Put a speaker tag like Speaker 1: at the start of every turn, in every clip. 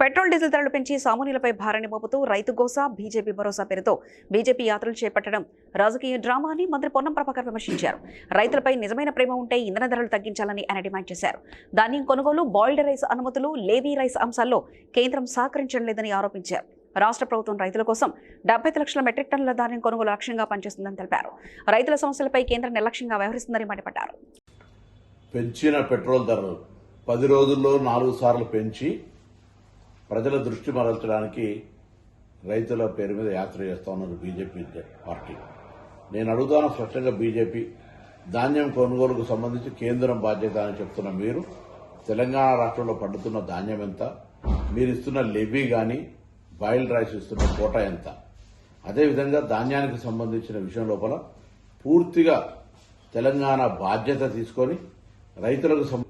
Speaker 1: Petrol diesel ధరలు పెంచి సామాన్యులపై భారాన్ని మోపుతూ రైతు గోసా బీజేపీ భరోసా పేరుతో బీజేపీ యాత్రలు చేపట్టడం రాజకీయ డ్రామా అని మంత్రి పొన్నం ప్రభాకర్ విమర్శించారు. రైతులపై నిజమైన ప్రేమ ఉంటే ఇంధన ధరలు తగ్గించాలని ఆయన డిమాండ్ చేశారు. ధాన్యం కొనుగోలు, బాయిల్డ్ రైస్ అనుమతులు, లేవీ రైస్ అంశాల్లో కేంద్రం సహకరించడం లేదని ఆరోపించారు. రాష్ట్ర ప్రభుత్వం రైతుల కోసం 75 లక్షల మెట్రిక్ టన్నుల ధాన్యం కొనుగోలు లక్ష్యంగా పనిచేస్తుందని తెలిపారు. రైతుల సమస్యలపై కేంద్రం నిర్లక్ష్యంగా వ్యవహరిస్తుందని మండిపడ్డారు.
Speaker 2: పెంచిన పెట్రోల్ ధరలు 10 రోజుల్లో 4 సార్లు పెంచి ప్రజల దృష్టి మరల్చడానికి రైతుల పేరు మీద యాత్ర చేస్తా ఉన్నారు బీజేపీ పార్టీ. నేను అడుగుతాను స్పష్టంగా, బీజేపీ ధాన్యం కొనుగోలుకు సంబంధించి కేంద్రం బాధ్యత అని చెప్తున్న మీరు, తెలంగాణ రాష్ట్రంలో పండుతున్న ధాన్యం ఎంత, మీరు ఇస్తున్న లెవీ కానీ బాయిల్డ్ రైస్ ఇస్తున్న కోట ఎంత, అదేవిధంగా ధాన్యానికి సంబంధించిన విషయం లోపల పూర్తిగా తెలంగాణ బాధ్యత తీసుకొని రైతులకు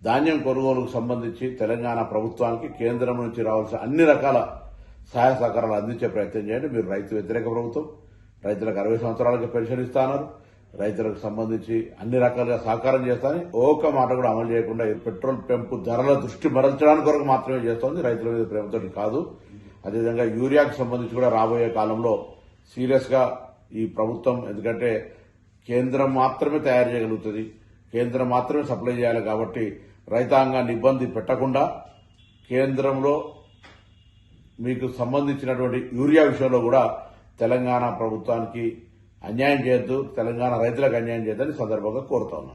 Speaker 2: ధాన్యం కొనుగోలుకు సంబంధించి తెలంగాణ ప్రభుత్వానికి కేంద్రం నుంచి రావాల్సిన అన్ని రకాల సహాయ సహకారాలు అందించే ప్రయత్నం చేయండి. మీరు రైతు వ్యతిరేక ప్రభుత్వం, రైతులకు 60 సంవత్సరాలకి పెన్షన్ ఇస్తున్నారు, రైతులకు సంబంధించి అన్ని రకాలుగా సహకారం చేస్తానని ఒక్క మాట కూడా అమలు చేయకుండా పెట్రోల్ పెంపు ధరల దృష్టి మరల్చడానికి కొరకు మాత్రమే చేస్తోంది, రైతుల మీద ప్రేమతో కాదు. అదేవిధంగా యూరియాకు సంబంధించి కూడా రాబోయే కాలంలో సీరియస్ గా ఈ ప్రభుత్వం, ఎందుకంటే కేంద్రం మాత్రమే తయారు చేయగలుగుతుంది, కేంద్రం మాత్రమే సప్లై చేయాలి కాబట్టి రైతాంగాన్ని ఇబ్బంది పెట్టకుండా కేంద్రంలో మీకు సంబంధించినటువంటి యూరియా విషయంలో కూడా తెలంగాణ ప్రభుత్వానికి అన్యాయం చేయొద్దు, తెలంగాణ రైతులకు అన్యాయం చేయొద్దని సందర్భంగా కోరుతా ఉన్నాను.